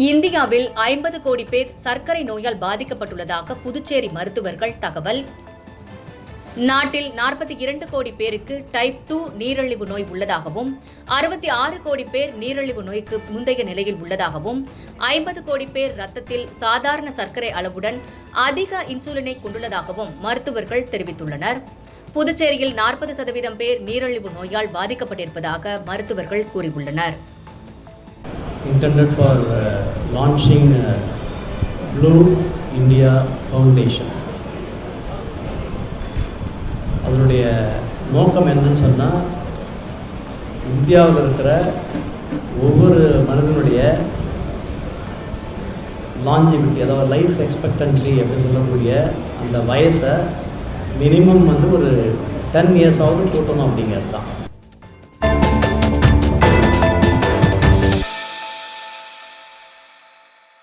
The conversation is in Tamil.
இந்தியாவில் 50 கோடி பேர் சர்க்கரை நோயால் பாதிக்கப்பட்டுள்ளதாக புதுச்சேரி மருத்துவர்கள் தகவல். நாட்டில் 42 கோடி பேருக்கு டைப் 2 நீரிழிவு நோய் உள்ளதாகவும் 66 கோடி பேர் நீரிழிவு நோய்க்கு முந்தைய நிலையில் உள்ளதாகவும் 50 கோடி பேர் ரத்தத்தில் சாதாரண சர்க்கரை அளவுடன் அதிக இன்சுலினை கொண்டுள்ளதாகவும் மருத்துவர்கள் தெரிவித்துள்ளனர். புதுச்சேரியில் 40% பேர் நீரிழிவு நோயால் பாதிக்கப்பட்டிருப்பதாக மருத்துவர்கள் கூறியுள்ளனர். Intended for launching Blue India Foundation. அதனுடைய நோக்கம் என்னன்னு சொன்னால், இந்தியாவில் இருக்கிற ஒவ்வொரு மனிதனுடைய லாஞ்சிவிட்டி, அதாவது லைஃப் எக்ஸ்பெக்டன்சி அப்படின்னு சொல்லக்கூடிய அந்த வயசை மினிமம் ஒரு 10 இயர்ஸாவது கூட்டணும் அப்படிங்கிறது தான்.